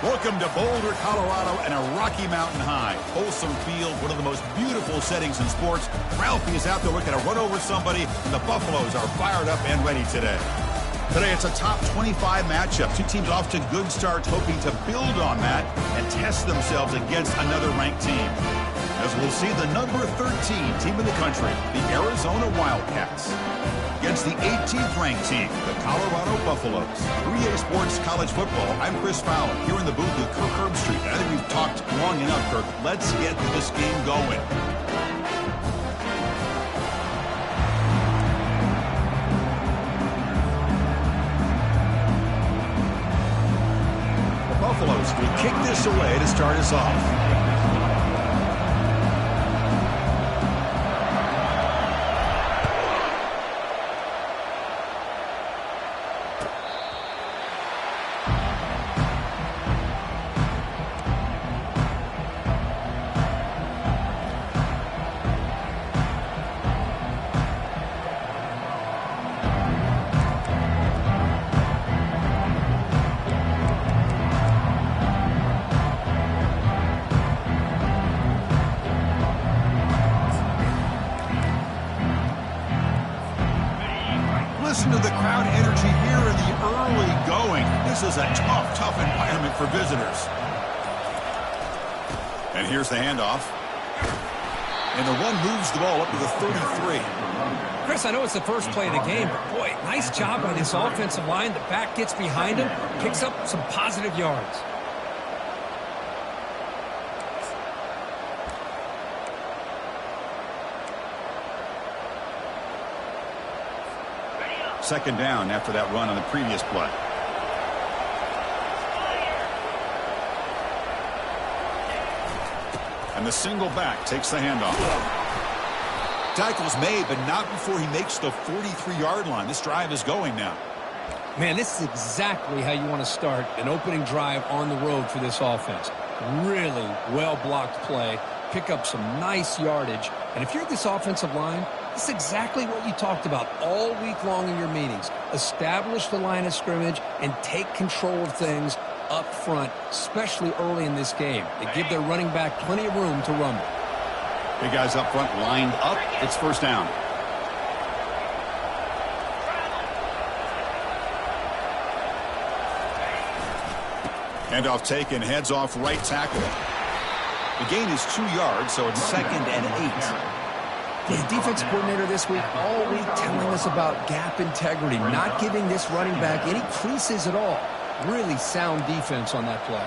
Welcome to Boulder, Colorado, and a Rocky Mountain high. Folsom Field, one of the most beautiful settings in sports. Ralphie is out there looking to run over somebody, and the Buffaloes are fired up and ready today. Today, it's a top 25 matchup. Two teams off to good starts, hoping to build on that and test themselves against another ranked team. As we'll see, the number 13 team in the country, the Arizona Wildcats, against the 18th ranked team, the Colorado Buffaloes. 3A Sports College Football. I'm Chris Fowler, here in the booth with Kirk Herbstreit. I think we've talked long enough, Kirk. Let's get this game going. The Buffaloes will kick this away to start us off. Listen to the crowd energy here in the early going. This is a tough environment for visitors. And here's the handoff. And the run moves the ball up to the 33. Chris, I know it's the first play of the game, but boy, nice job by this offensive line. The back gets behind him, picks up some positive yards. Second down after that run on the previous play. And the single back takes the handoff. Tackle's made, but not before he makes the 43-yard line. This drive is going now. Man, this is exactly how you want to start an opening drive on the road for this offense. Really well-blocked play, pick up some nice yardage. And if you're this offensive line, this is exactly what you talked about all week long in your meetings. Establish the line of scrimmage and take control of things up front, especially early in this game. They give their running back plenty of room to rumble. Big guys up front lined up. It's first down. Handoff taken, heads off right tackle. The gain is 2 yards, so it's 2nd and 8. The defense coordinator this week all week telling us about gap integrity, not giving this running back any creases at all. Really sound defense on that play.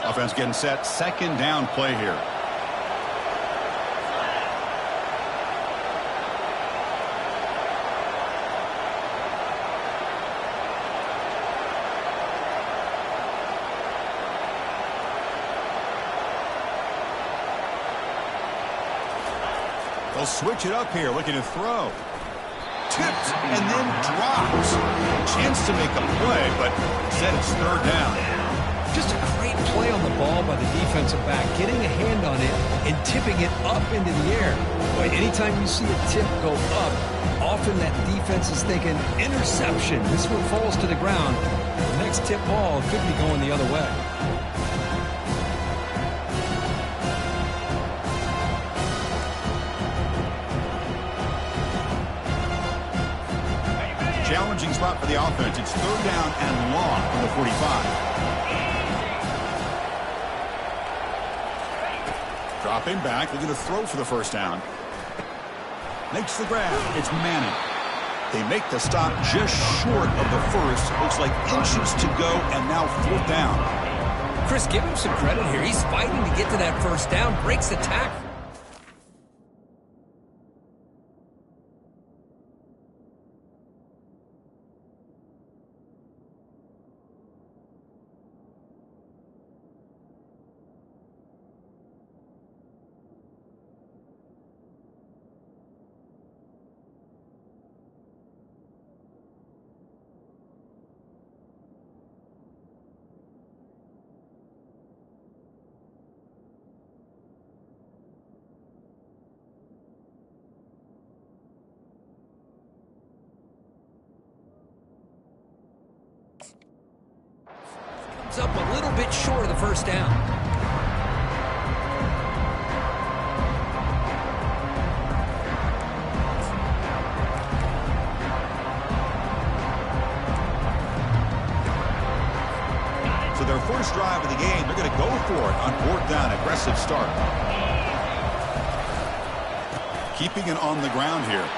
Offense getting set. Second down play here. They'll switch it up here, looking to throw. Tipped and then drops. Chance to make a play, but instead it's third down. Just a great play on the ball by the defensive back, getting a hand on it and tipping it up into the air. Boy, anytime you see a tip go up, often that defense is thinking interception. This one falls to the ground. The next tip ball could be going the other way. Challenging spot for the offense. It's third down and long from the 45. Dropping back, looking to throw for the first down. Makes the grab. It's Manning. They make the stop just short of the first. Looks like inches to go, and now fourth down. Chris, give him some credit here. He's fighting to get to that first down, breaks the tackle. Comes up a little bit short of the first down. So their first drive of the game, they're going to go for it on 4th down. Aggressive start. Keeping it on the ground here.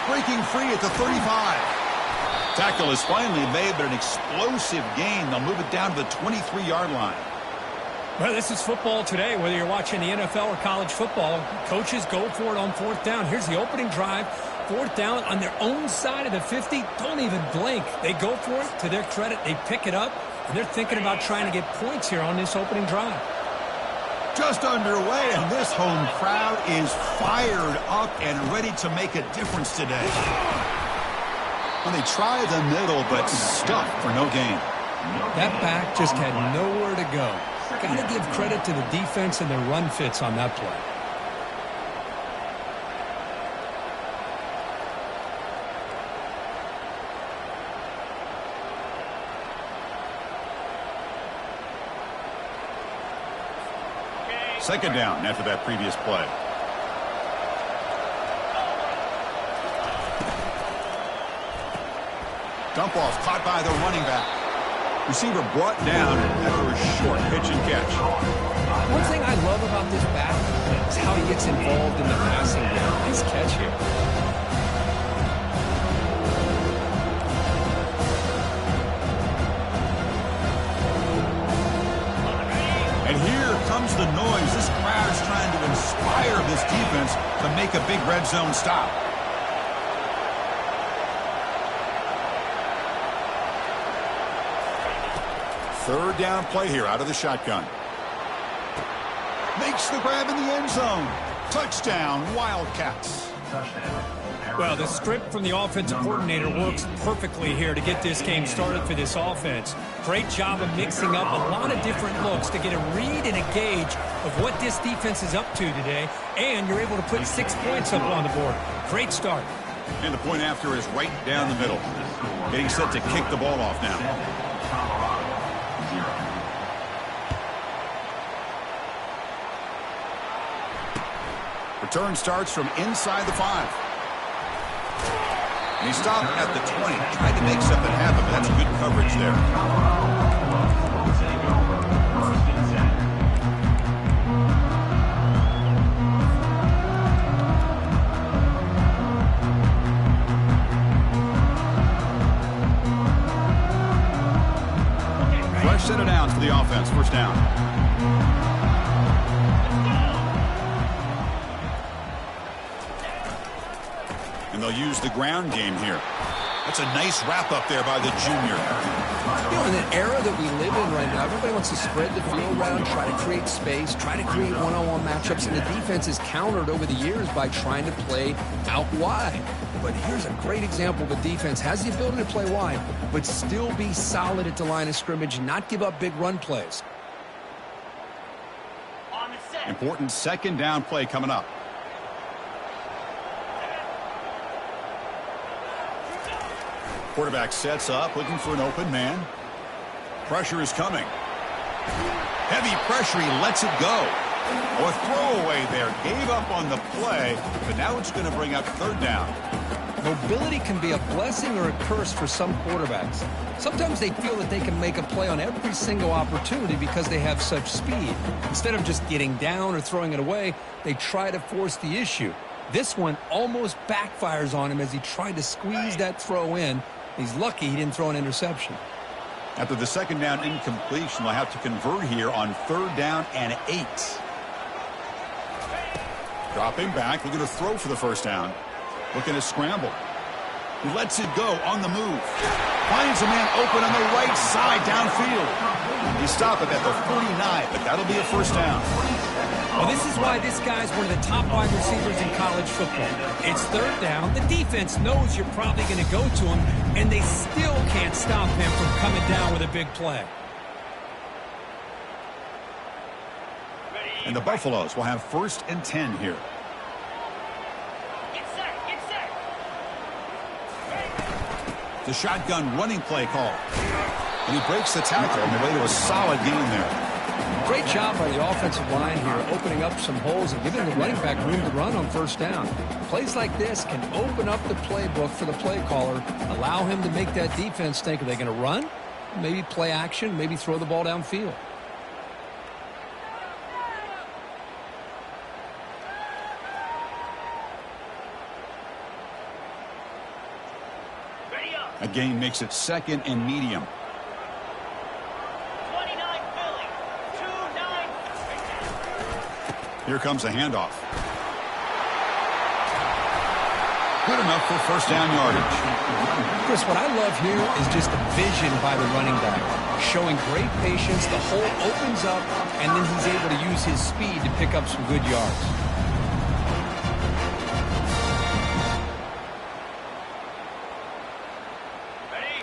Breaking free at the 35. Tackle is finally made, but an explosive gain. They'll move it down to the 23-yard line. Well, this is football today, whether you're watching the NFL or college football. Coaches go for it on 4th down. Here's the opening drive. 4th down on their own side of the 50. Don't even blink. They go for it. To their credit, they pick it up, and they're thinking about trying to get points here on this opening drive. Just underway, and this home crowd is fired up and ready to make a difference today. Well, they tried the middle, but stuck for no gain. That back just had nowhere to go. Got to give credit to the defense and their run fits on that play. Second down after that previous play. Dump off caught by the running back. Receiver brought down after a short pitch and catch. One thing I love about this back is how he gets involved in the passing game. Nice catch here. And here comes the noise. This crowd is trying to inspire this defense to make a big red zone stop. Third down play here out of the shotgun. Makes the grab in the end zone. Touchdown, Wildcats. Well, the script from the offensive coordinator works perfectly here to get this game started for this offense. Great job of mixing up a lot of different looks to get a read and a gauge of what this defense is up to today, and you're able to put 6 points up on the board. Great start. And the point after is right down the middle. Getting set to kick the ball off now. Return starts from inside the 5. And he stopped at the 20. Tried to make something happen, but that's good coverage there. Fresh set of downs for the offense. First down. And they'll use the ground game here. That's a nice wrap up there by the junior. You know, in an era that we live in right now, everybody wants to spread the field around, try to create space, try to create one-on-one matchups, and the defense is countered over the years by trying to play out wide. But here's a great example of a defense has the ability to play wide, but still be solid at the line of scrimmage and not give up big run plays. Important second down play coming up. Quarterback sets up, looking for an open man. Pressure is coming. Heavy pressure, he lets it go. A throwaway there, gave up on the play, but now it's going to bring up third down. Mobility can be a blessing or a curse for some quarterbacks. Sometimes they feel that they can make a play on every single opportunity because they have such speed. Instead of just getting down or throwing it away, they try to force the issue. This one almost backfires on him as he tried to squeeze that throw in. He's lucky he didn't throw an interception. After the second down incompletion, they'll have to convert here on third down and 8. Dropping back, looking to throw for the first down. Looking to scramble. He lets it go on the move. Finds a man open on the right side downfield. You stop it at the 49, but that'll be a first down. Well, this is why this guy's one of the top wide receivers in college football. It's third down. The defense knows you're probably going to go to him, and they still can't stop him from coming down with a big play. And the Buffaloes will have 1st and 10 here. The shotgun running play call. And he breaks the tackle on the way to a solid gain there. Great job by the offensive line here, opening up some holes and giving the running back room to run on first down. Plays like this can open up the playbook for the play caller, allow him to make that defense think, are they going to run? Maybe play action, maybe throw the ball downfield. A gain makes it 2nd and medium. 29 Philly. 2-9. Here comes a handoff. Good enough for first down yardage. Chris, what I love here is just the vision by the running back. Showing great patience, the hole opens up, and then he's able to use his speed to pick up some good yards.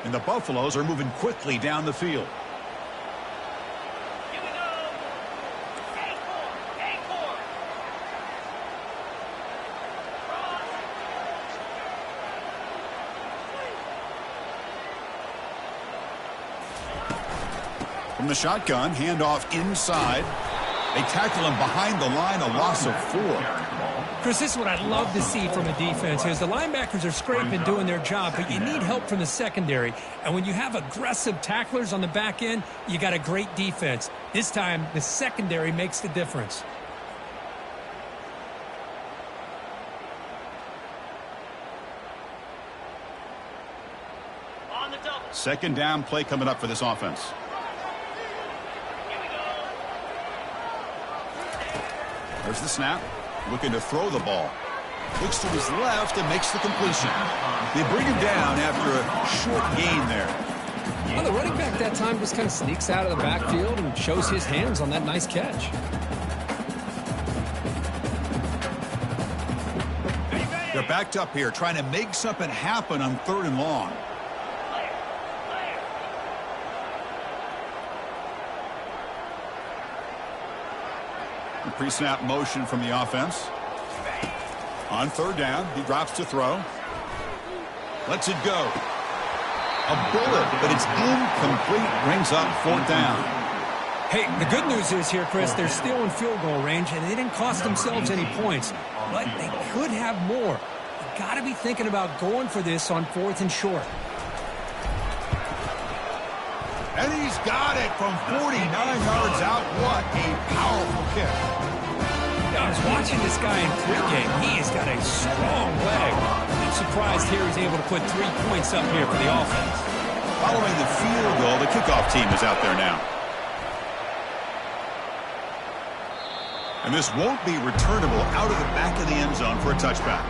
And the Buffaloes are moving quickly down the field. Here we go. A4. From the shotgun, handoff inside. They tackle him behind the line, a loss of 4. Chris, this is what I'd love to see from a defense is the linebackers are scraping, doing their job, but you need help from the secondary. And when you have aggressive tacklers on the back end, you got a great defense. This time, the secondary makes the difference. On the double. 2nd down play coming up for this offense. Here we go. There's the snap. Looking to throw the ball. Looks to his left and makes the completion. They bring him down after a short gain there. Well, the running back that time just kind of sneaks out of the backfield and shows his hands on that nice catch. They're backed up here trying to make something happen on 3rd and long. Pre-snap motion from the offense. On 3rd down, he drops to throw. Lets it go. A bullet, but it's incomplete. Brings up 4th down. Hey, the good news is here, Chris, they're still in field goal range, and they didn't cost themselves any points. But they could have more. You got to be thinking about going for this on 4th and short. And he's got it from 49 yards out. What a powerful kick. I was watching this guy in pregame. He has got a strong leg. I'm surprised here he's able to put 3 points up here for the offense. Following the field goal, the kickoff team is out there now. And this won't be returnable out of the back of the end zone for a touchback.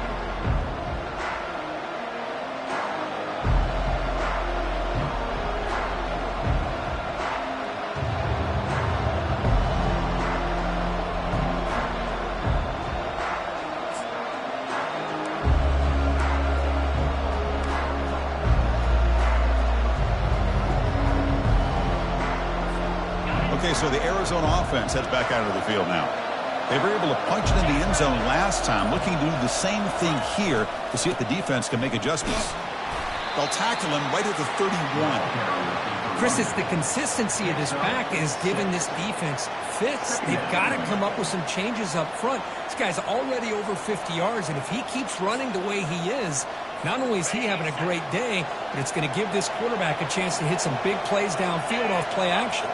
So the Arizona offense heads back out of the field now. They were able to punch it in the end zone last time, looking to do the same thing here to see if the defense can make adjustments. They'll tackle him right at the 31. Chris, it's the consistency of this back is giving this defense fits. They've got to come up with some changes up front. This guy's already over 50 yards, and if he keeps running the way he is, not only is he having a great day, but it's going to give this quarterback a chance to hit some big plays downfield off play action.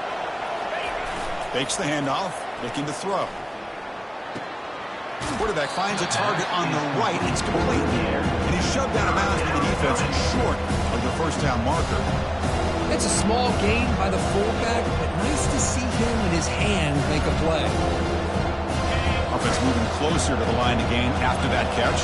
Fakes the handoff, looking to throw. Quarterback finds a target on the right. It's complete. And he's shoved out of bounds by the defense short of the first down marker. It's a small gain by the fullback, but nice to see him and his hand make a play. Offense moving closer to the line to gain after that catch.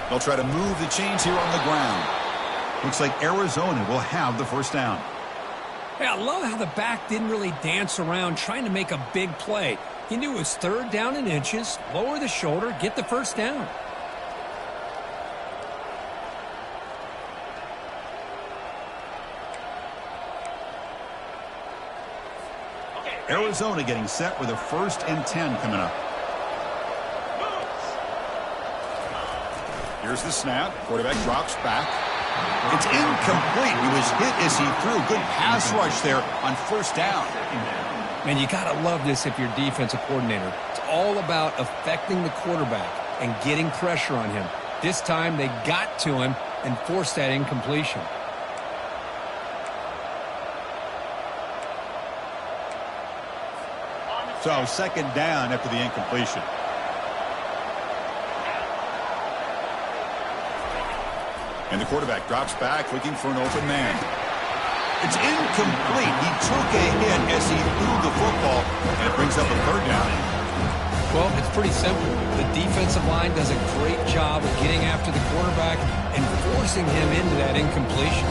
They'll try to move the chains here on the ground. Looks like Arizona will have the first down. Yeah, I love how the back didn't really dance around trying to make a big play. He knew it was third down in inches, lower the shoulder, get the first down. Arizona getting set with a 1st and 10 coming up. Here's the snap. Quarterback drops back. It's incomplete. He was hit as he threw. Good pass rush there on 1st down. Man, you got to love this if you're defensive coordinator. It's all about affecting the quarterback and getting pressure on him. This time they got to him and forced that incompletion. So 2nd down after the incompletion. And the quarterback drops back looking for an open man. It's incomplete. He took a hit as he threw the football, and it brings up a 3rd down. Well, it's pretty simple. The defensive line does a great job of getting after the quarterback and forcing him into that incompletion.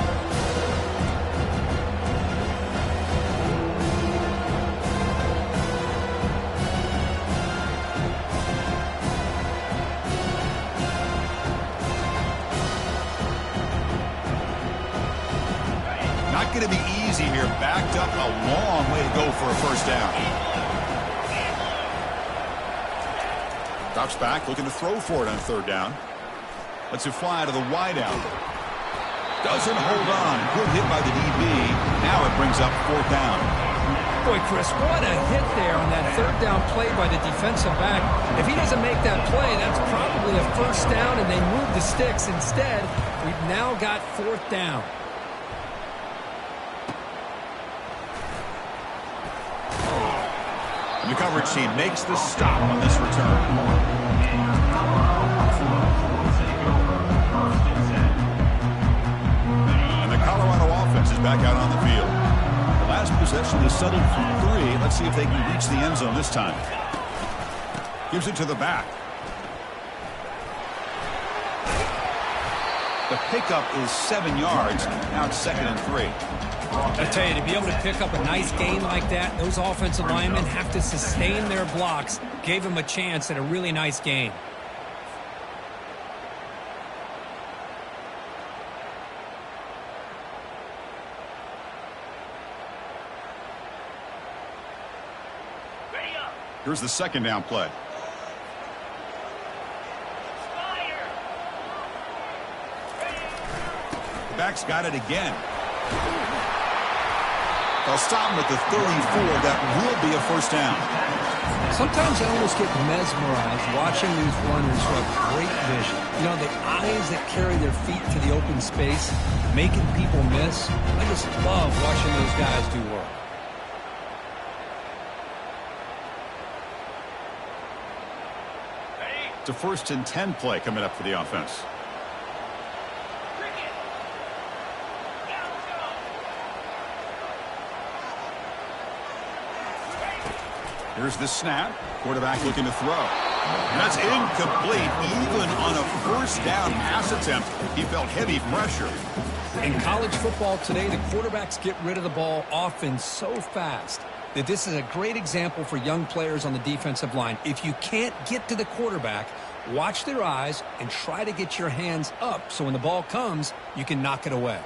Not going to be easy here. Backed up a long way to go for a 1st down. Drops back, looking to throw for it on 3rd down. Lets it fly to the wideout. Doesn't hold on. Good hit by the DB. Now it brings up 4th down. Boy, Chris, what a hit there on that 3rd down play by the defensive back. If he doesn't make that play, that's probably a 1st down, and they move the sticks. Instead, we've now got 4th down. The coverage team makes the stop on this return. And the Colorado offense is back out on the field. The last possession is settled for 3. Let's see if they can reach the end zone this time. Gives it to the back. The pickup is 7 yards. Now it's 2nd and 3. I tell you, to be able to pick up a nice gain like that, those offensive linemen have to sustain their blocks. Gave him a chance at a really nice gain. Here's the 2nd down play. Back's got it again. They'll stop him at the 34. That will be a 1st down. Sometimes I almost get mesmerized watching these runners who have great vision. You know, the eyes that carry their feet to the open space, making people miss. I just love watching those guys do work. It's a 1st and 10 play coming up for the offense. Here's the snap. Quarterback looking to throw. And that's incomplete. Even on a 1st down pass attempt, he felt heavy pressure. In college football today, the quarterbacks get rid of the ball often so fast that this is a great example for young players on the defensive line. If you can't get to the quarterback, watch their eyes and try to get your hands up so when the ball comes, you can knock it away.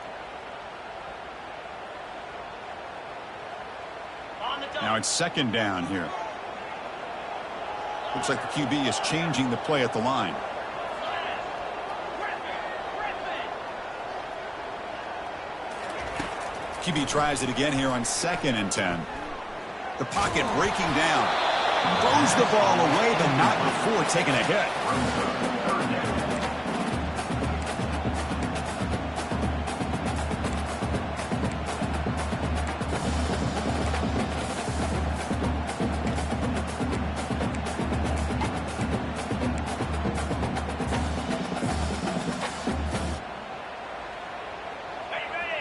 Now it's 2nd down here. Looks like the QB is changing the play at the line. QB tries it again here on 2nd and 10. The pocket breaking down. Throws the ball away, but not before taking a hit.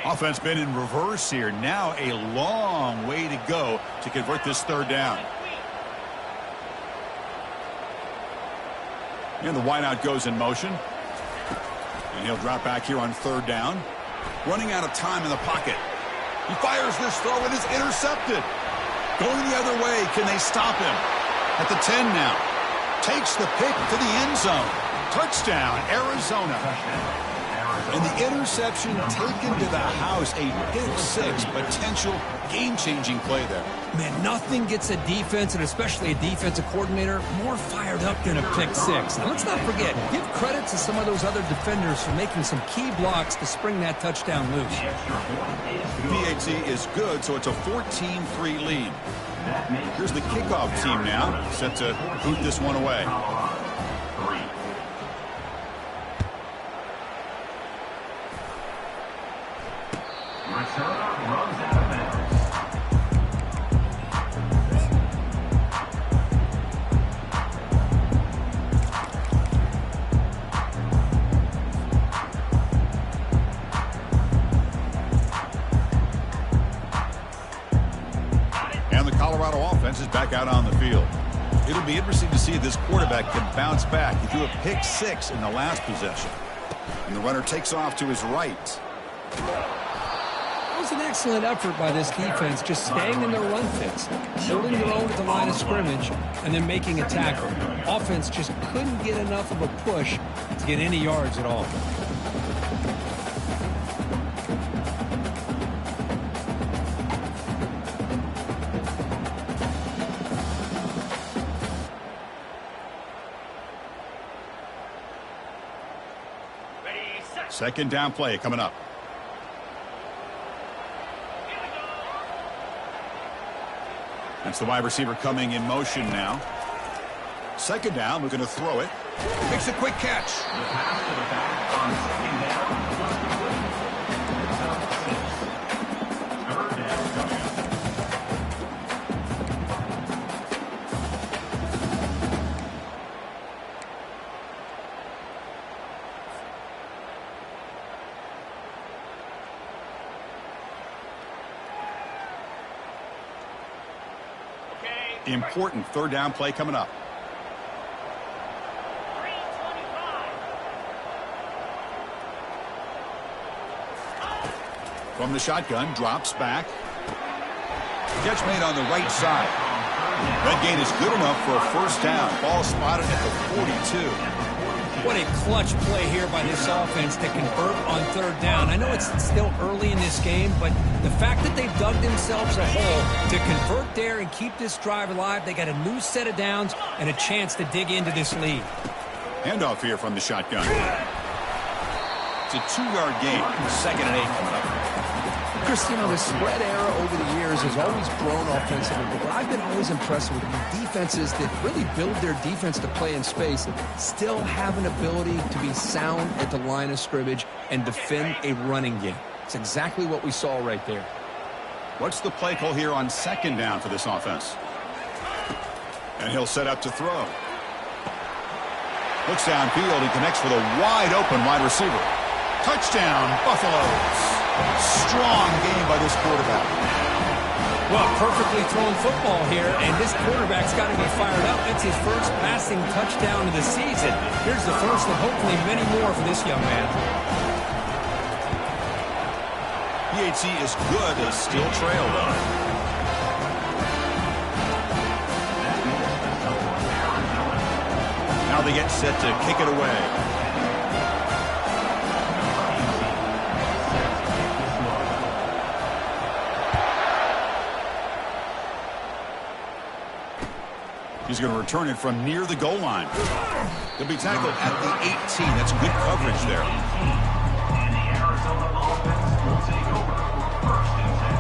Offense been in reverse here. Now a long way to go to convert this 3rd down. And the wideout goes in motion. And he'll drop back here on 3rd down. Running out of time in the pocket. He fires this throw and is intercepted. Going the other way, can they stop him? At the 10 now. Takes the pick to the end zone. Touchdown, Arizona. And the interception taken to the house. A pick 6, potential game-changing play there. Man, nothing gets a defense, and especially a defensive coordinator, more fired up than a pick 6. Now, let's not forget, give credit to some of those other defenders for making some key blocks to spring that touchdown loose. PAT is good, so it's a 14-3 lead. Here's the kickoff team now, set to boot this one away. Is back out on the field. It'll be interesting to see if this quarterback can bounce back. He threw a pick 6 in the last possession. And the runner takes off to his right. It was an excellent effort by this defense, just staying in their run fits, holding their own at the line of scrimmage, and then making a tackle. Offense just couldn't get enough of a push to get any yards at all. Second down play coming up. That's the wide receiver coming in motion now. Second down, we're going to throw it. Makes a quick catch. The pass to the back on 2nd down. 3rd down coming up. Important 3rd down play coming up. 3:25. From the shotgun, drops back. Catch made on the right side. That gain is good enough for a 1st down. Ball spotted at the 42. What a clutch play here by this offense to convert on 3rd down. I know it's still early in this game, but the fact that they've dug themselves a hole to convert there and keep this drive alive, they got a new set of downs and a chance to dig into this lead. Handoff here from the shotgun. It's a 2-yard gain. 2nd and 8 coming up. Chris, you know, the spread era over the years has always grown offensively, but what I've been always impressed with defenses that really build their defense to play in space still have an ability to be sound at the line of scrimmage and defend a running game. It's exactly what we saw right there. What's the play call here on 2nd down for this offense? And he'll set up to throw. Looks downfield and connects with a wide open wide receiver. Touchdown, Buffaloes. Strong game by this quarterback. Well, perfectly thrown football here, and this quarterback's got to be fired up. It's his first passing touchdown of the season. Here's the first of hopefully many more for this young man. PAT is good, as still trail though. Now they get set to kick it away. He's going to return it from near the goal line. He'll be tackled at the 18. That's good coverage there. And the Arizona offense will take over 1st and 10.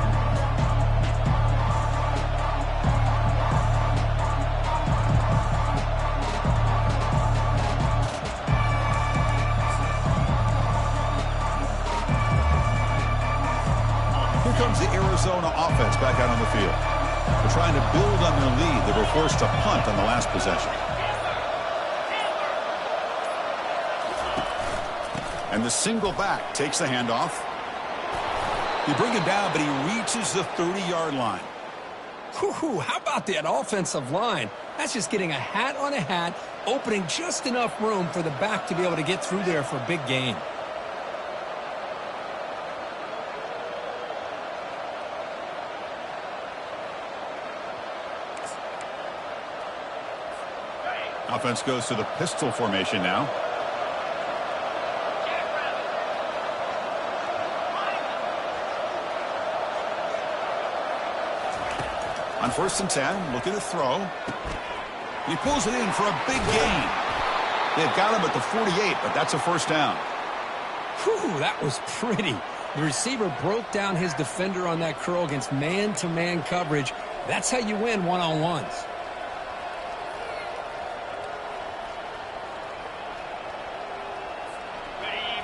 Here comes the Arizona offense back out on the field. They're trying to build on their lead. They were forced to punt on the last possession. And the single back takes the handoff. They bring him down, but he reaches the 30-yard line. Whew, how about that offensive line? That's just getting a hat on a hat, opening just enough room for the back to be able to get through there for a big gain. Offense goes to the pistol formation now. On 1st and 10, looking to throw. He pulls it in for a big gain. They've got him at the 48, but that's a first down. Whew, that was pretty. The receiver broke down his defender on that curl against man-to-man coverage. That's how you win one-on-ones.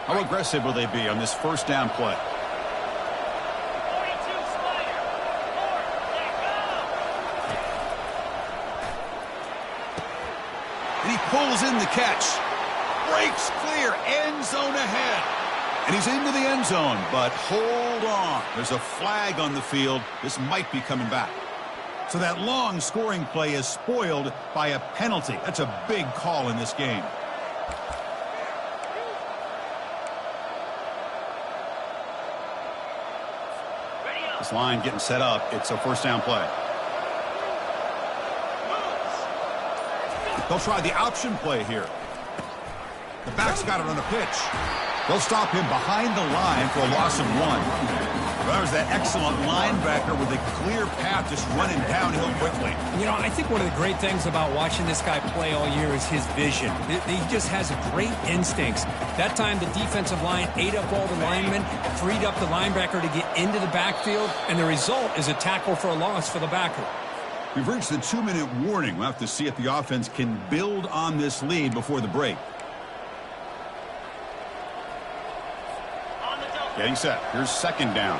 How aggressive will they be on this first down play? 42 Slider. 4, let go. And he pulls in the catch. Breaks clear. End zone ahead. And he's into the end zone, but hold on. There's a flag on the field. This might be coming back. So that long scoring play is spoiled by a penalty. That's a big call in this game. This line getting set up. It's a first down play. They'll try the option play here. The back's got it on the pitch. They'll stop him behind the line for a loss of 1. Well, there's that excellent linebacker with a clear path just running downhill quickly. You know, I think one of the great things about watching this guy play all year is his vision. He just has great instincts. That time, the defensive line ate up all the linemen, freed up the linebacker to get into the backfield, and the result is a tackle for a loss for the backer. We've reached the 2-minute warning. We'll have to see if the offense can build on this lead before the break. Getting set. Here's second down.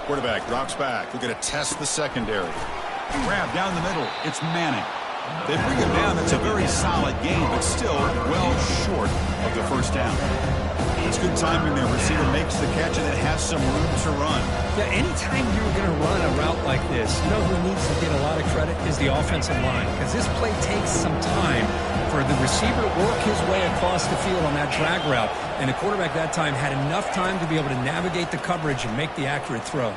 Quarterback drops back. We're going to test the secondary. Grab down the middle. It's Manning. They bring him down. It's a very solid game, but still well short of the first down. It's good timing there. Receiver makes the catch and it has some room to run. Yeah, anytime you're going to run a route like this, you know who needs to get a lot of credit is the offensive line, because this play takes some time for the receiver to work his way across the field on that drag route, and the quarterback that time had enough time to be able to navigate the coverage and make the accurate throw.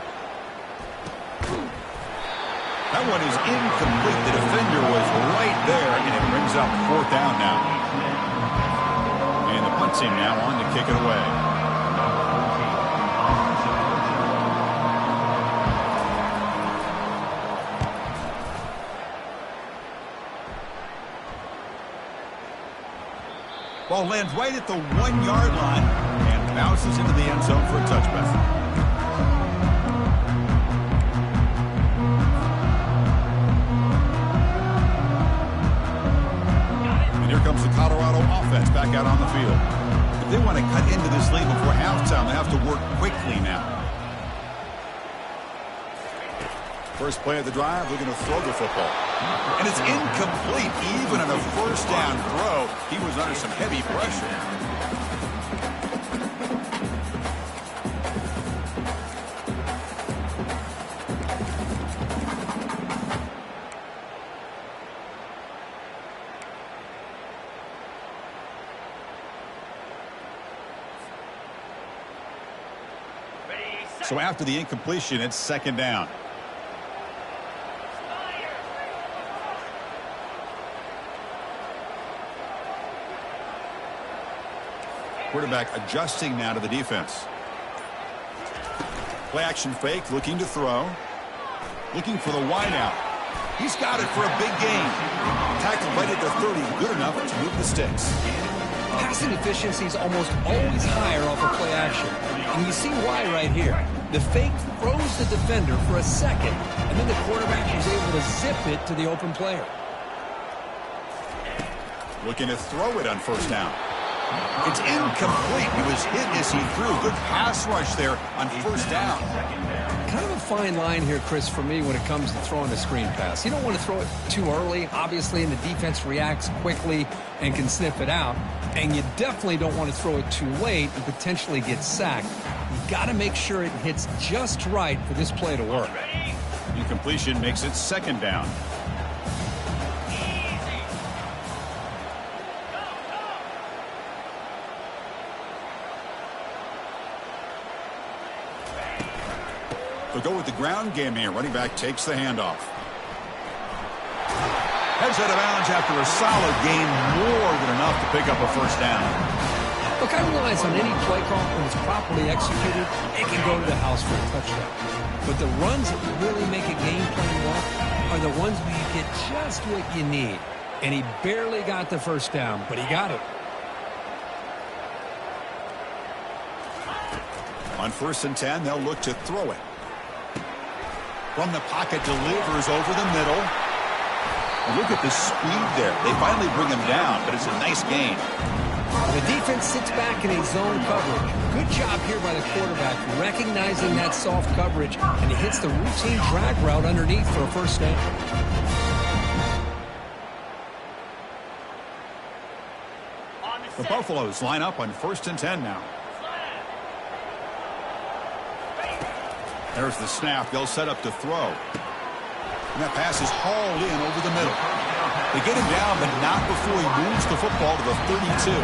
That one is incomplete. The defender was right there, and it brings up 4th down now. And the punt team now on to kick it away. Ball lands right at the 1-yard line and bounces into the end zone for a touchback. And here comes the Colorado offense back out on the field. If they want to cut into this lead before halftime, they have to work quickly now. First play of the drive, they're going to throw the football. And it's incomplete. Even on a first down throw, he was under some heavy pressure. So after the incompletion, it's second down. Quarterback adjusting now to the defense. Play action fake, looking to throw. Looking for the wideout. He's got it for a big gain. Tackled right at the 30, good enough to move the sticks. Passing efficiency is almost always higher off of play action. And you see why right here. The fake throws the defender for a second, and then the quarterback was able to zip it to the open player. Looking to throw it on first down. It's incomplete. He was hit as he threw. Good pass rush there on first down. Kind of a fine line here, Chris, for me when it comes to throwing a screen pass. You don't want to throw it too early, obviously, and the defense reacts quickly and can sniff it out. And you definitely don't want to throw it too late and potentially get sacked. You got to make sure it hits just right for this play to work. Incompletion makes it second down. They'll go with the ground game here. Running back takes the handoff. Heads out of bounds after a solid gain, more than enough to pick up a first down. Look, I realize on any play call, when it's properly executed, it can go to the house for a touchdown. But the runs that really make a game plan work are the ones where you get just what you need. And he barely got the first down, but he got it. On 1st and 10, they'll look to throw it. From the pocket, delivers over the middle. And look at the speed there. They finally bring him down, but it's a nice gain. The defense sits back in a zone coverage. Good job here by the quarterback, recognizing that soft coverage, and he hits the routine drag route underneath for a first down. The Buffaloes line up on 1st and 10 now. There's the snap. They'll set up to throw. And that pass is hauled in over the middle. They get him down, but not before he moves the football to the 32.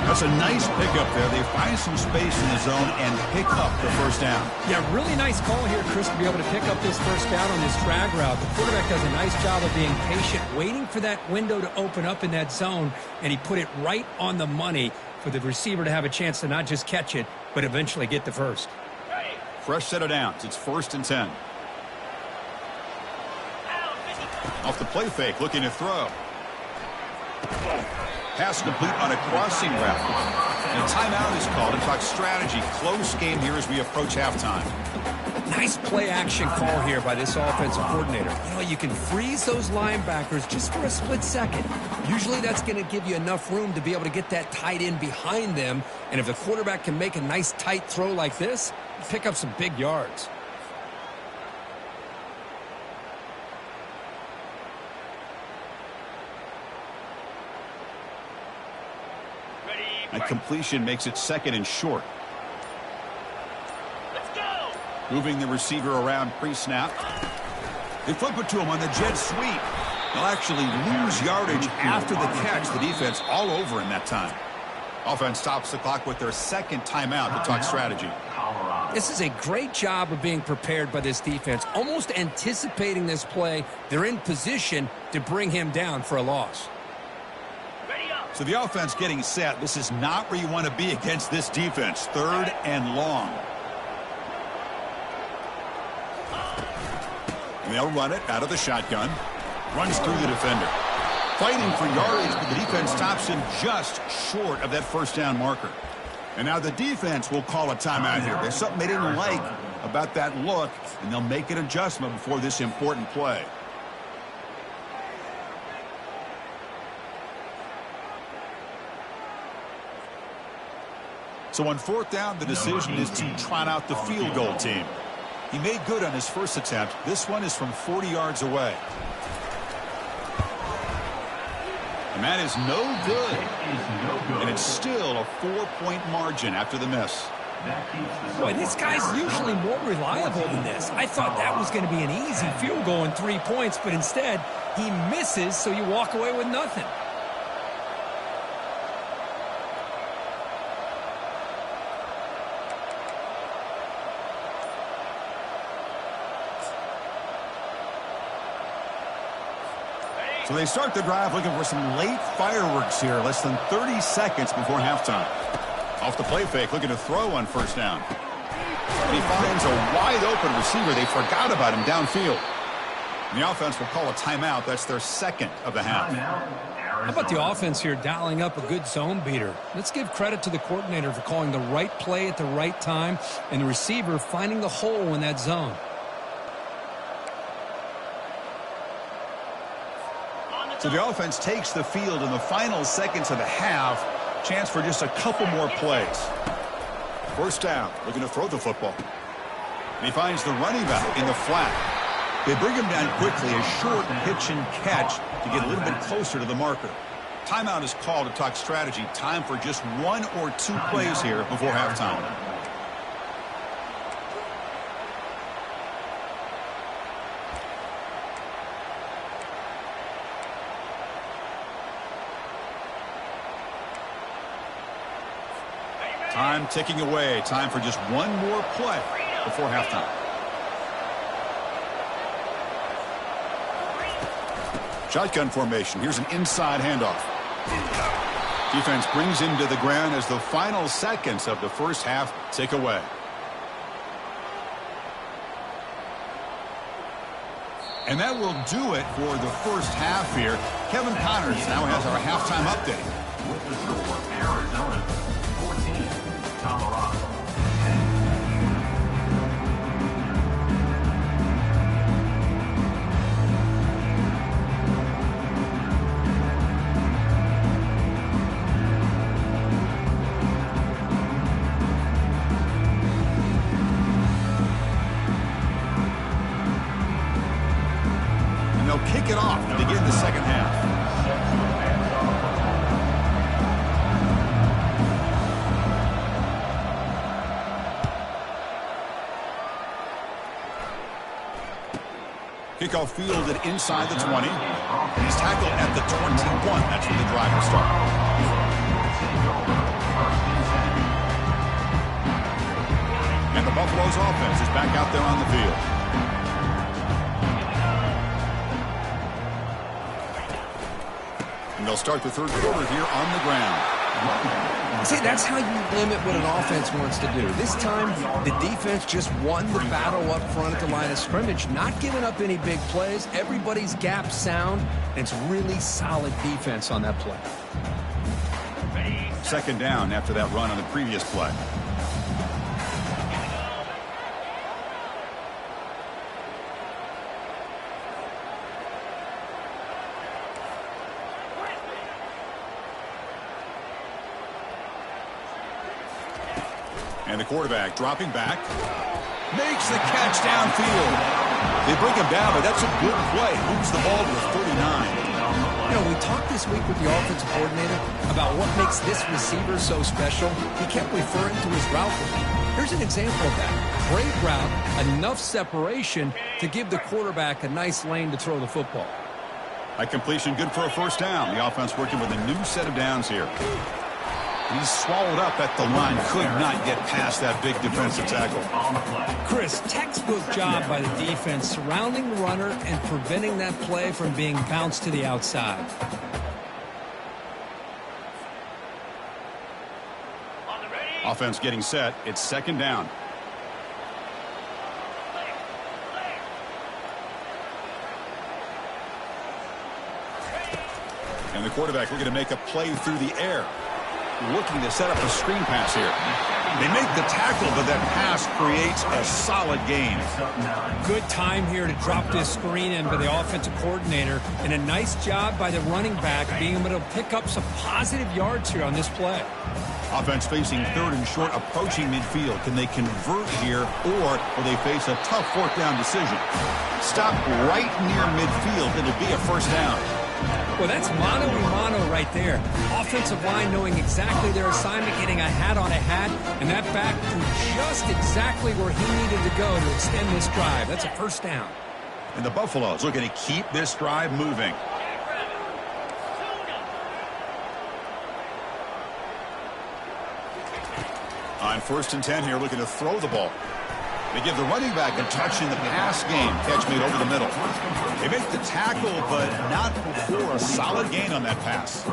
That's a nice pickup there. They find some space in the zone and pick up the first down. Yeah, really nice call here, Chris, to be able to pick up this first down on this drag route. The quarterback does a nice job of being patient, waiting for that window to open up in that zone, and he put it right on the money for the receiver to have a chance to not just catch it, but eventually get the first. Fresh set of downs. It's 1st and 10. Off the play fake, looking to throw. Pass complete on a crossing route. And a timeout is called to talk strategy. Close game here as we approach halftime. Nice play action call here by this offensive coordinator. You know, you can freeze those linebackers just for a split second. Usually that's going to give you enough room to be able to get that tight end behind them. And if the quarterback can make a nice tight throw like this, pick up some big yards. And completion makes it 2nd and short. Let's go. Moving the receiver around pre-snap. They flip it to him on the jet sweep. They'll actually lose yardage after the catch. The defense all over him that time. Offense stops the clock with their 2nd timeout to talk strategy. This is a great job of being prepared by this defense, almost anticipating this play. They're in position to bring him down for a loss. So the offense getting set. This is not where you want to be against this defense. 3rd and long. And they'll run it out of the shotgun. Runs through the defender. Fighting for yardage, but the defense stops him just short of that first down marker. And now the defense will call a timeout here. There's something they didn't like about that look, and they'll make an adjustment before this important play. So on 4th down, the decision is to trot out the field goal team. He made good on his first attempt. This one is from 40 yards away. And that is no good. And it's still a 4-point margin after the miss. Boy, this guy's usually more reliable than this. I thought that was going to be an easy field goal and 3 points, but instead he misses, so you walk away with nothing. So they start the drive looking for some late fireworks here. Less than 30 seconds before halftime. Off the play fake, looking to throw on 1st down. And he finds a wide open receiver. They forgot about him downfield. And the offense will call a timeout. That's their 2nd of the half. How about the offense here dialing up a good zone beater? Let's give credit to the coordinator for calling the right play at the right time and the receiver finding the hole in that zone. So the offense takes the field in the final seconds of the half. Chance for just a couple more plays. 1st down, looking to throw the football. And he finds the running back in the flat. They bring him down quickly, a short pitch and catch to get a little bit closer to the marker. Timeout is called to talk strategy. Time for just 1 or 2 plays here before halftime. Time ticking away. Time for just 1 more play before halftime. Shotgun formation. Here's an inside handoff. Defense brings him to the ground as the final seconds of the first half tick away. And that will do it for the first half here. Kevin Connors now has our halftime update. With the score, Arizona 14, Colorado 10. And they'll kick it off to begin the second half. Kickoff fielded inside the 20. He's tackled at the 21. That's where the drive will start. And the Buffalo's offense is back out there on the field. And they'll start the third quarter here on the ground. See, that's how you limit what an offense wants to do. This time, the defense just won the battle up front at the line of scrimmage, not giving up any big plays. Everybody's gap sound, and it's really solid defense on that play. Second down after that run on the previous play. And the quarterback dropping back. Makes the catch downfield. They bring him down, but that's a good play. Moves the ball to 39. You know, we talked this week with the offensive coordinator about what makes this receiver so special. He kept referring to his route running. Here's an example of that. Great route, enough separation to give the quarterback a nice lane to throw the football. A completion good for a first down. The offense working with a new set of downs here. He's swallowed up at the line. Could not get past that big defensive tackle. Chris, textbook job by the defense surrounding the runner and preventing that play from being bounced to the outside. Offense getting set. It's second down. And the quarterback looking to make a play through the air. Looking to set up a screen pass here. They make the tackle, but that pass creates a solid gain. Good time here to drop this screen in by the offensive coordinator, and a nice job by the running back being able to pick up some positive yards here on this play. Offense facing third and short, approaching midfield. Can they convert here, or will they face a tough fourth down decision? Stop right near midfield. It'll be a first down. Well, that's mano-a-mano right there. Offensive line knowing exactly their assignment, getting a hat on a hat, and that back to just exactly where he needed to go to extend this drive. That's a first down. And the Buffaloes looking to keep this drive moving. On 1st and 10 here, looking to throw the ball. They give the running back a touch in the pass game. Catch made over the middle. They make the tackle, but not for a solid gain on that pass.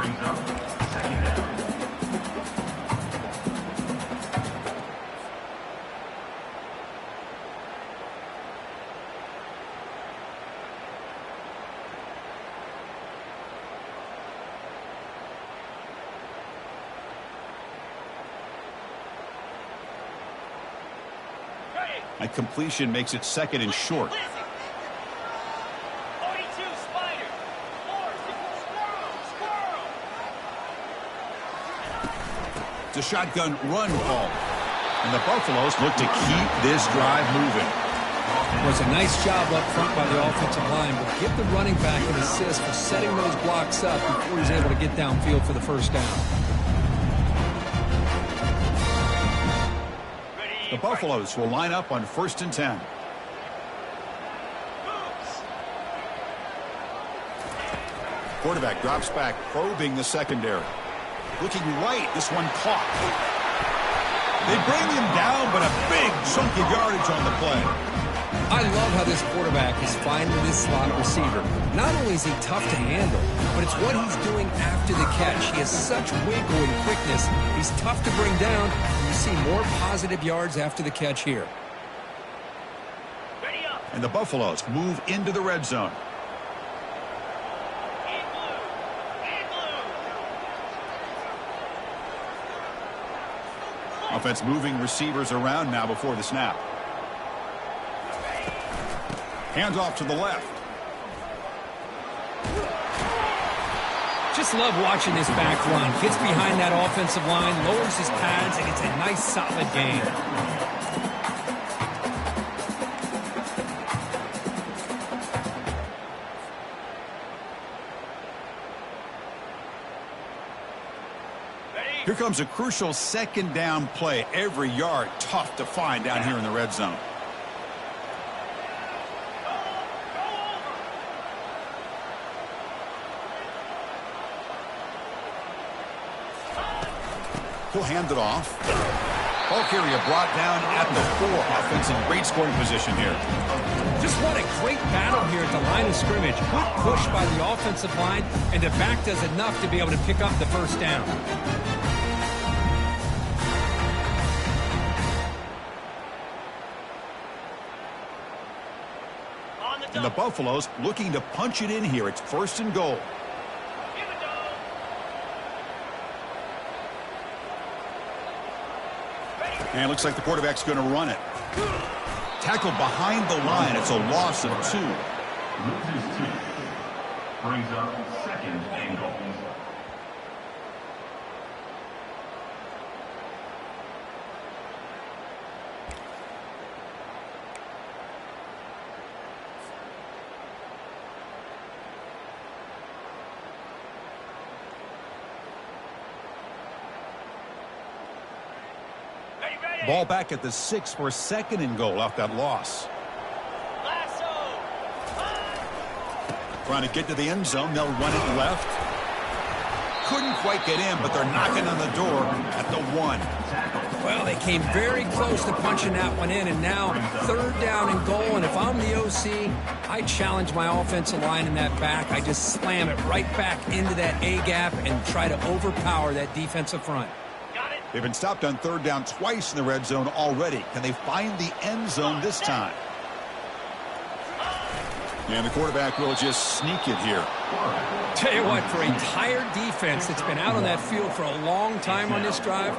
A completion makes it second and short. 42 Spider. 4 Squirrel. It's a shotgun run call. And the Buffaloes look to keep this drive moving. It was a nice job up front by the offensive line, but give the running back an assist for setting those blocks up before he's able to get downfield for the first down. The Buffaloes will line up on 1st and 10. Quarterback drops back, probing the secondary. Looking right, this one caught. They bring him down, but a big chunk of yardage on the play. I love how this quarterback is finding this slot receiver. Not only is he tough to handle, but it's what he's doing after the catch. He has such wiggle and quickness. He's tough to bring down. You see more positive yards after the catch here. Ready up. And the Buffaloes move into the red zone. In blue. In blue. Offense moving receivers around now before the snap. Hands off to the left. Just love watching this back run. Gets behind that offensive line, lowers his pads, and it's a nice, solid gain. Here comes a crucial second down play. Every yard tough to find down here in the red zone. He'll hand it off. Ball carrier brought down at the 4. Offense in great scoring position here. Just what a great battle here at the line of scrimmage. Good push by the offensive line, and the back does enough to be able to pick up the first down. And the Buffaloes looking to punch it in here. It's 1st and goal. And it looks like the quarterback's going to run it. Tackled behind the line. It's a loss of 2. Loses 2. Brings up 2nd and goal. Ball back at the 6 for 2nd and goal off that loss. Lasso. Trying to get to the end zone. They'll run it left. Couldn't quite get in, but they're knocking on the door at the 1. Well, they came very close to punching that one in, and now 3rd down and goal. And if I'm the OC, I challenge my offensive line in that back. I just slam it right back into that A-gap and try to overpower that defensive front. They've been stopped on 3rd down twice in the red zone already. Can they find the end zone this time? And the quarterback will just sneak it here. Tell you what, for a tired defense that's been out on that field for a long time on this drive,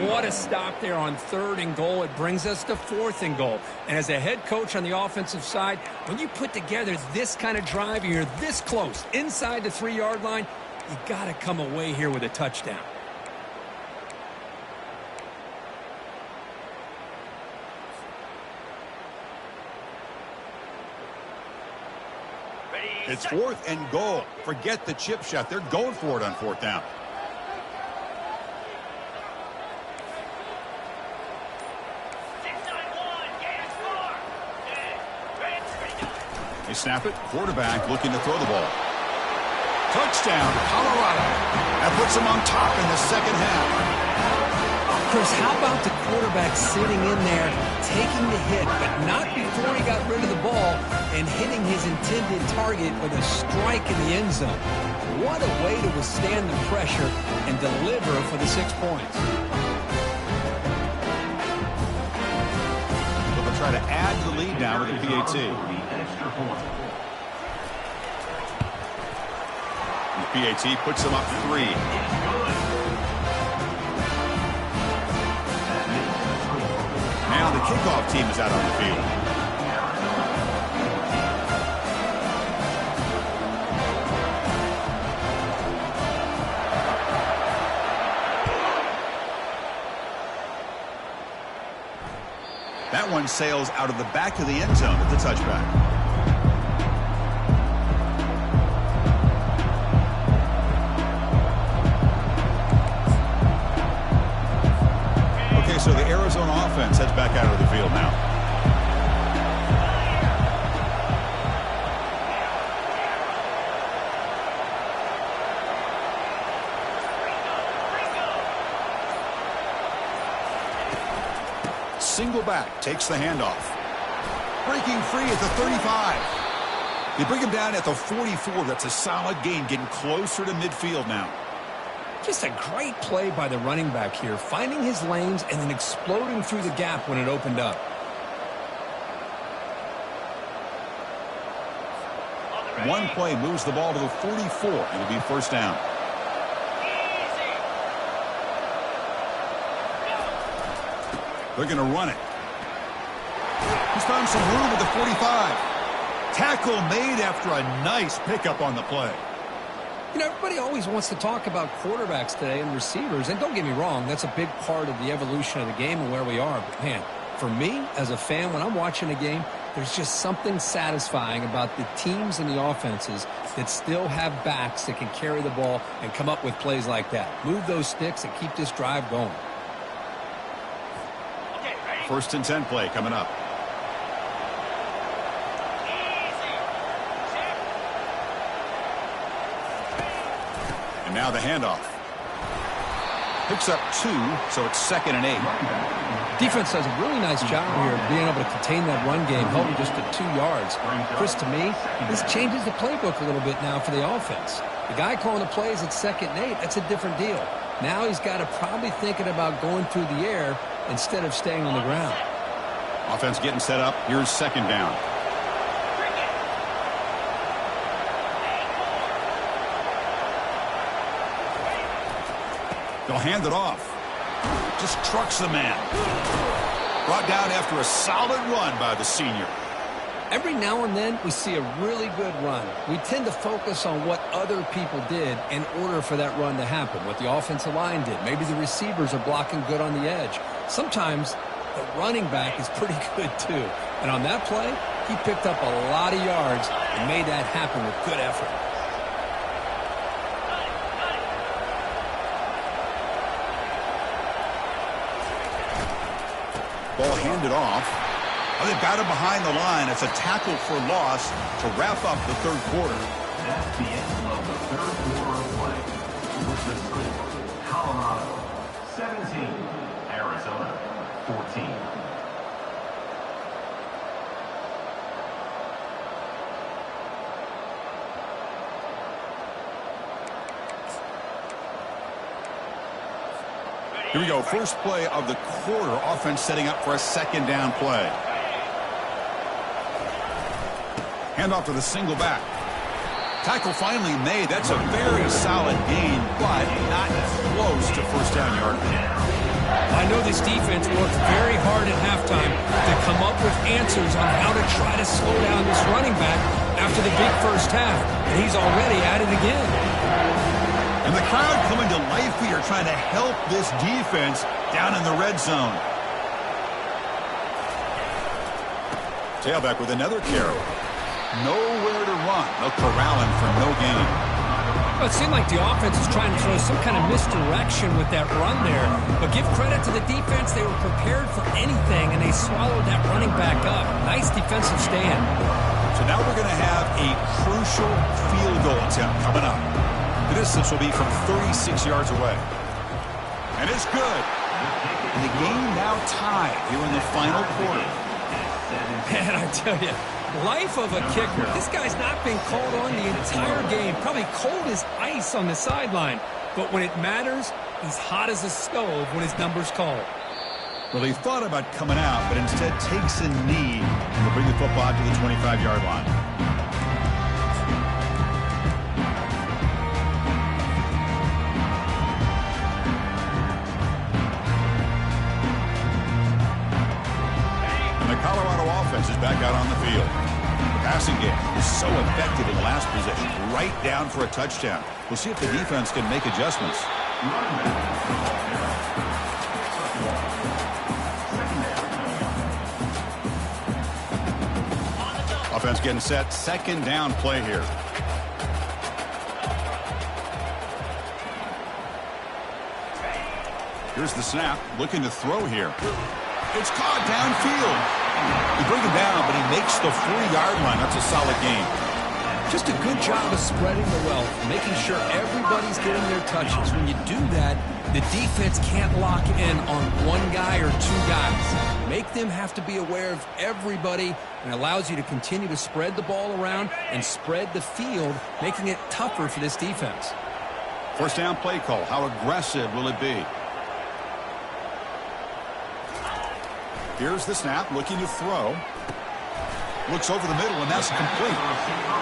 what a stop there on 3rd and goal. It brings us to 4th and goal. And as a head coach on the offensive side, when you put together this kind of drive, you're this close inside the 3-yard line, you got to come away here with a touchdown. It's 4th and goal. Forget the chip shot. They're going for it on 4th down. They snap it. Quarterback looking to throw the ball. Touchdown, Colorado. That puts them on top in the second half. Chris, how about the quarterback sitting in there, taking the hit, but not before he got rid of the ball and hitting his intended target with a strike in the end zone. What a way to withstand the pressure and deliver for the 6 points. They'll try to add to the lead now with a PAT. The extra point. The PAT puts them up 3. Now the kickoff team is out on the field. That one sails out of the back of the end zone at the touchback. So the Arizona offense heads back out of the field now. Single back takes the handoff. Breaking free at the 35. They bring him down at the 44. That's a solid gain, getting closer to midfield now. Just a great play by the running back here, finding his lanes and then exploding through the gap when it opened up. One play moves the ball to the 44. It'll be first down. They're going to run it. He's found some room at the 45. Tackle made after a nice pickup on the play. You know, everybody always wants to talk about quarterbacks today and receivers, and don't get me wrong, that's a big part of the evolution of the game and where we are. But, man, for me, as a fan, when I'm watching a game, there's just something satisfying about the teams and the offenses that still have backs that can carry the ball and come up with plays like that. Move those sticks and keep this drive going. First and 10 play coming up. And now the handoff. Picks up 2, so it's 2nd and 8. Defense does a really nice job here of being able to contain that run game, held him just to 2 yards. Chris, to me, this changes the playbook a little bit now for the offense. The guy calling the plays at 2nd and 8, that's a different deal. Now he's got to probably thinking about going through the air instead of staying on the ground. Offense getting set up. Here's 2nd down. They'll hand it off. Just trucks the man. Brought down after a solid run by the senior. Every now and then we see a really good run. We tend to focus on what other people did in order for that run to happen, what the offensive line did. Maybe the receivers are blocking good on the edge. Sometimes the running back is pretty good too. And on that play, he picked up a lot of yards and made that happen with good effort. Ball handed off. Oh, they've got him behind the line. It's a tackle for loss to wrap up the 3rd quarter. That's the end of the 3rd quarter of play. With the score, Colorado 17, Arizona 14. Here we go. First play of the quarter. Offense setting up for a 2nd down play. Handoff to the single back. Tackle finally made. That's a very solid gain, but not close to first down yard. I know this defense worked very hard at halftime to come up with answers on how to try to slow down this running back after the big first half, and he's already at it again. And the crowd coming to life here, trying to help this defense down in the red zone. Tailback with another carry. Nowhere to run. They'll corral him for no gain. Well, it seemed like the offense was trying to throw some kind of misdirection with that run there. But give credit to the defense. They were prepared for anything, and they swallowed that running back up. Nice defensive stand. So now we're going to have a crucial field goal attempt coming up. The distance will be from 36 yards away. And it's good. And the game now tied here in the final quarter. Man, I tell you, life of a kicker. This guy's not been called on the entire game. Probably cold as ice on the sideline. But when it matters, he's hot as a stove when his number's called. Well, he thought about coming out, but instead takes a knee and will bring the football to the 25-yard line. Colorado offense is back out on the field. The passing game is so effective in the last possession, right down for a touchdown. We'll see if the defense can make adjustments. Offense getting set. 2nd down play here. Here's the snap. Looking to throw here. It's caught downfield. He brings him down, but he makes the 4-yard line. That's a solid game. Just a good job of spreading the wealth, making sure everybody's getting their touches. When you do that, the defense can't lock in on one guy or 2 guys. make them have to be aware of everybody, and allows you to continue to spread the ball around and spread the field, making it tougher for this defense. First down play call. How aggressive will it be? Here's the snap, looking to throw. Looks over the middle, and that's complete.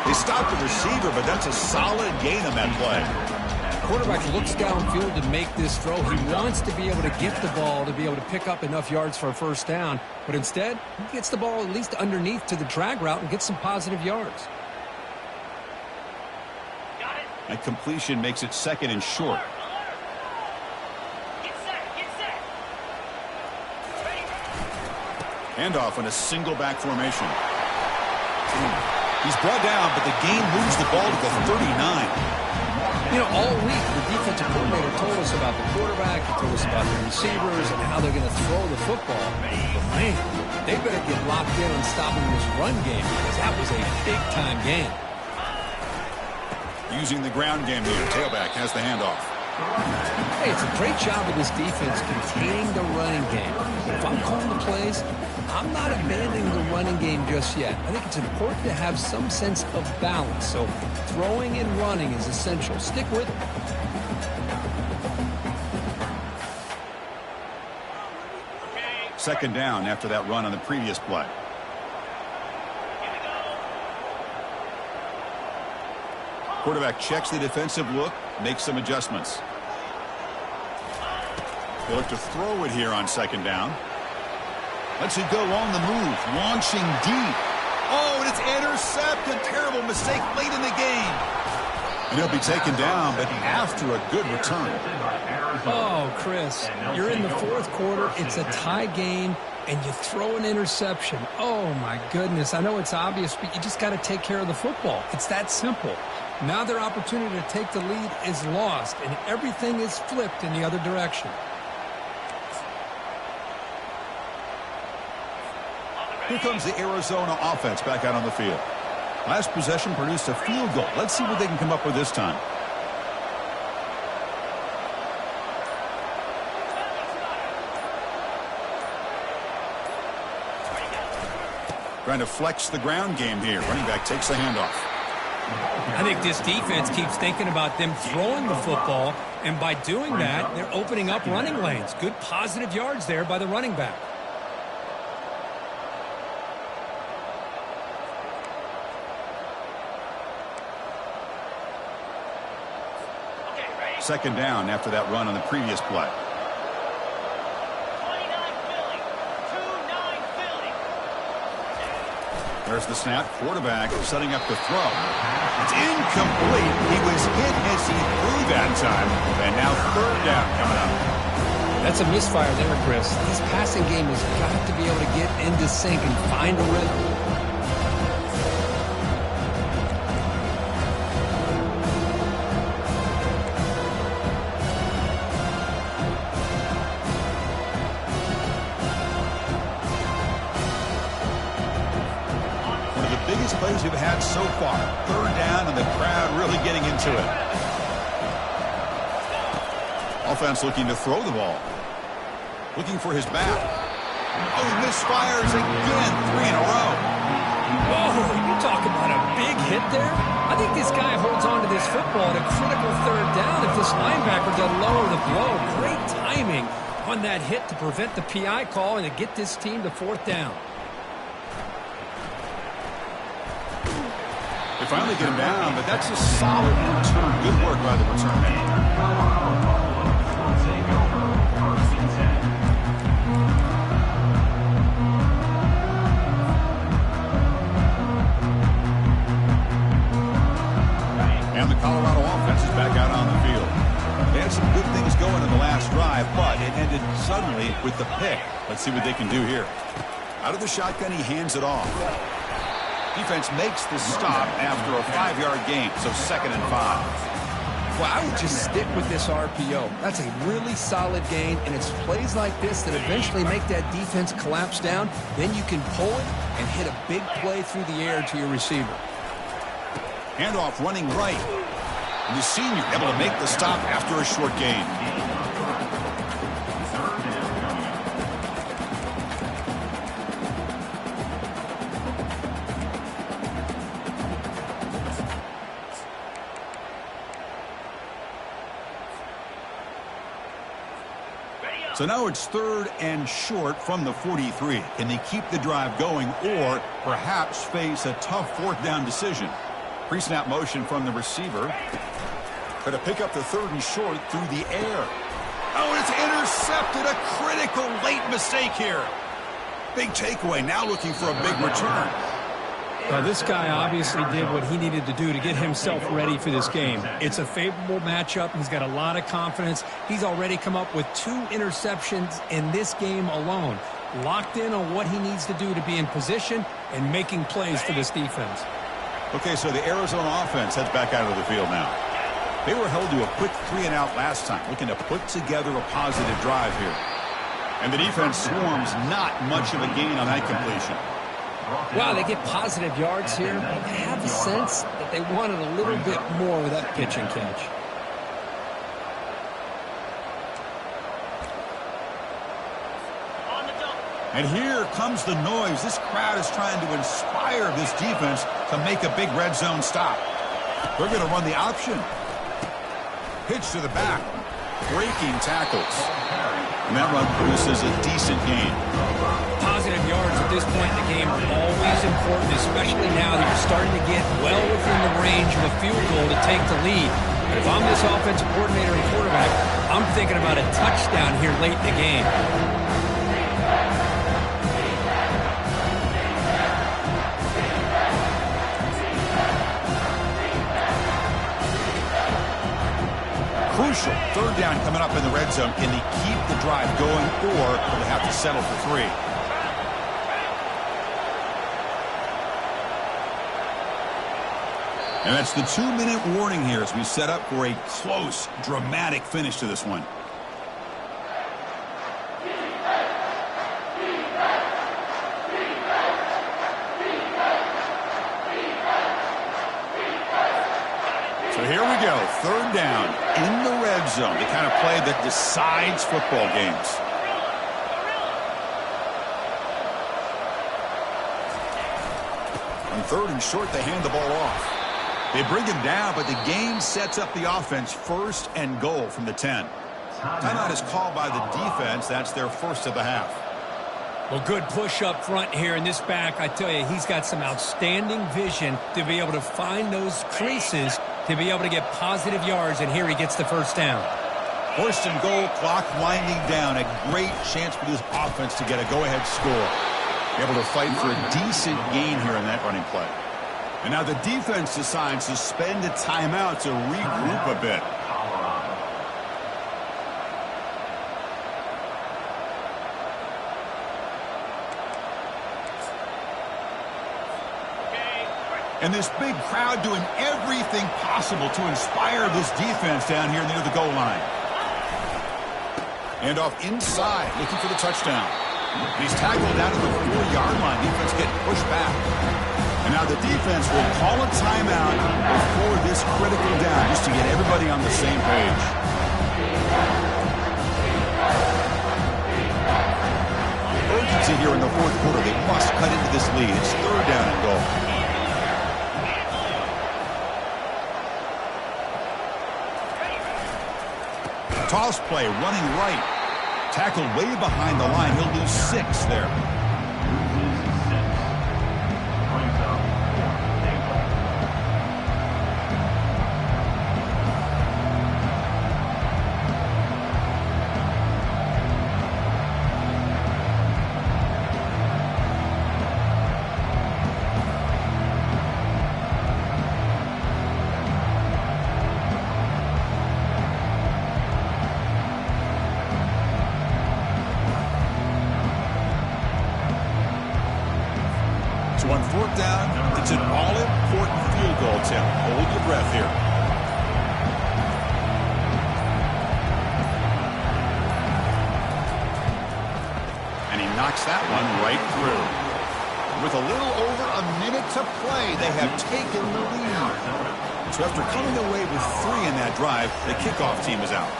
They stopped the receiver, but that's a solid gain on that play. Quarterback looks downfield to make this throw. He wants to be able to get the ball to be able to pick up enough yards for a first down, but instead, he gets the ball at least underneath to the drag route and gets some positive yards. That completion makes it second and short. Handoff in a single back formation. He's brought down, but the game moves the ball to the 39. You know, all week, the defensive coordinator told us about the quarterback, he told us about the receivers and how they're going to throw the football. But man, they better get locked in on stopping this run game, because that was a big-time game. Using the ground game here. Tailback has the handoff. Hey, it's a great job of this defense containing the running game. If I'm calling the plays, I'm not abandoning the running game just yet. I think it's important to have some sense of balance. So throwing and running is essential. Stick with it. Second down after that run on the previous play. Quarterback checks the defensive look, makes some adjustments. They look to throw it here on second down. Lets it go on the move, launching deep. Oh, and it's intercepted. Terrible mistake late in the game. And he'll be taken down, but after a good return. Oh, Chris, you're in the fourth quarter. It's a tie game, and you throw an interception. Oh, my goodness. I know it's obvious, but you just got to take care of the football. It's that simple. Now their opportunity to take the lead is lost, and everything is flipped in the other direction. Here comes the Arizona offense back out on the field. Last possession produced a field goal. Let's see what they can come up with this time. Trying to flex the ground game here. Running back takes the handoff. I think this defense keeps thinking about them throwing the football, and by doing that, they're opening up running lanes. Good positive yards there by the running back. Second down after that run on the previous play. There's the snap. Quarterback setting up to throw. It's incomplete. He was hit as he threw that time. And now third down coming up. That's a misfire there, Chris. This passing game has got to be able to get into sync and find a rhythm. Plays we've had so far. Third down and the crowd really getting into it. Offense looking to throw the ball. Looking for his back. Oh, he misfires again. 3 in a row. Oh, you talk about a big hit there. I think this guy holds on to this football at a critical third down if this linebacker doesn't lower the blow. Great timing on that hit to prevent the PI call and to get this team to fourth down. They finally get him down, but that's a solid return. Good work by the return man. And the Colorado offense is back out on the field. They had some good things going in the last drive, but it ended suddenly with the pick. Let's see what they can do here. Out of the shotgun, he hands it off. Defense makes the stop after a 5-yard gain, so 2nd and 5. Well, I would just stick with this RPO. That's a really solid gain, and it's plays like this that eventually make that defense collapse down. Then you can pull it and hit a big play through the air to your receiver. Handoff running right. And the senior able to make the stop after a short gain. So now it's 3rd and short from the 43. Can they keep the drive going or perhaps face a tough 4th down decision? Pre-snap motion from the receiver. Going to pick up the 3rd and short through the air. Oh, it's intercepted. A critical late mistake here. Big takeaway. Now looking for a big return. This guy obviously did what he needed to do to get himself ready for this game. It's a favorable matchup. He's got a lot of confidence. He's already come up with 2 interceptions in this game alone. Locked in on what he needs to do to be in position and making plays for this defense. Okay, so the Arizona offense heads back out of the field now. They were held to a quick 3-and-out last time, looking to put together a positive drive here. And the defense swarms not much of a gain on that completion. Wow, they get positive yards here, but I have a sense that they wanted a little bit more with that pitch and catch. On the double. And here comes the noise. This crowd is trying to inspire this defense to make a big red zone stop. They're going to run the option. Pitch to the back. Breaking tackles. And that run produces a decent gain. Positive yards at this point in the game are always important, especially now that you're starting to get well within the range of a field goal to take the lead. But if I'm this offensive coordinator and quarterback, I'm thinking about a touchdown here late in the game. Crucial 3rd down coming up in the red zone. Can they keep the drive going or will they have to settle for 3? And that's the 2-minute warning here as we set up for a close, dramatic finish to this one. So here we go, 3rd down in the red zone, the kind of play that decides football games. On 3rd and short, they hand the ball off. They bring him down, but the game sets up the offense 1st and goal from the 10. Timeout is called by the defense. That's their first of the half. Well, good push up front here in this back. I tell you, he's got some outstanding vision to be able to find those creases to be able to get positive yards, and here he gets the 1st down. 1st and goal, clock winding down. A great chance for this offense to get a go-ahead score. Able to fight for a decent gain here in that running play. And now the defense decides to spend a timeout to regroup a bit. And this big crowd doing everything possible to inspire this defense down here near the goal line. And off inside, looking for the touchdown. He's tackled down to the 4-yard line. Defense getting pushed back. And now the defense will call a timeout before this critical down just to get everybody on the same page. Urgency here in the 4th quarter. They must cut into this lead. It's 3rd down and goal. Toss play, running right. Tackled way behind the line. He'll lose 6 there. So on 4th down, it's an all-important field goal attempt. Hold your breath here. And he knocks that one right through. With a little over a minute to play, they have taken the lead. So after coming away with 3 in that drive, the kickoff team is out.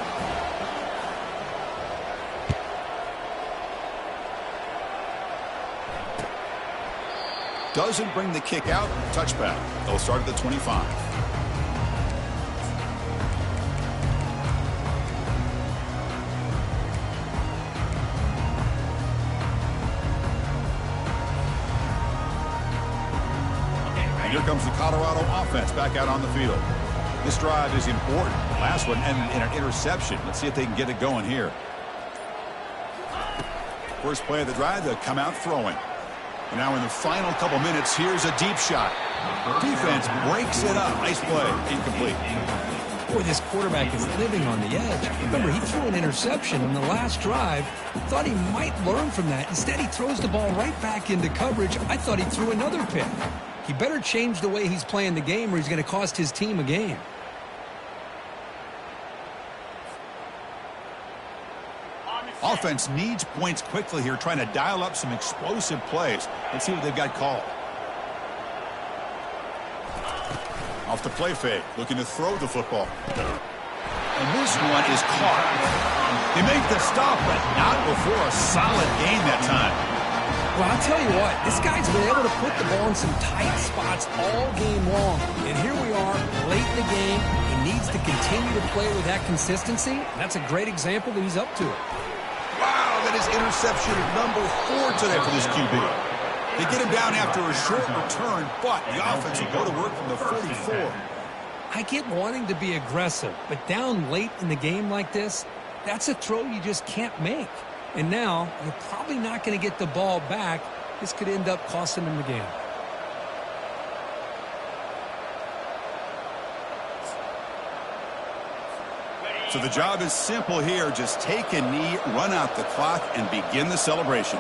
Doesn't bring the kick out. Touchback. They'll start at the 25. And here comes the Colorado offense back out on the field. This drive is important. Last one ended in an interception. Let's see if they can get it going here. First play of the drive, they'll come out throwing. And now in the final couple minutes, here's a deep shot. Defense breaks it up. Nice play. Incomplete. Boy, this quarterback is living on the edge. Remember, he threw an interception in the last drive. Thought he might learn from that. Instead, he throws the ball right back into coverage. I thought he threw another pick. He better change the way he's playing the game or he's going to cost his team a game. Offense needs points quickly here, trying to dial up some explosive plays. Let's see what they've got called. Off the play fake, looking to throw the football. And this one is caught. They make the stop, but not before a solid gain that time. Well, I'll tell you what, this guy's been able to put the ball in some tight spots all game long. And here we are, late in the game. He needs to continue to play with that consistency. That's a great example that he's up to it. Wow, that is interception number 4 today for this QB. They get him down after a short return, but the offense will go to work from the 44. I get wanting to be aggressive, but down late in the game like this, that's a throw you just can't make. And now, you're probably not going to get the ball back. This could end up costing him the game. So the job is simple here. Just take a knee, run out the clock, and begin the celebration.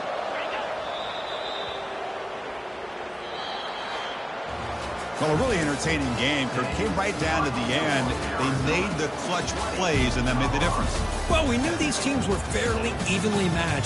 Well, a really entertaining game. Kirk came right down to the end. They made the clutch plays, and that made the difference. Well, we knew these teams were fairly evenly matched.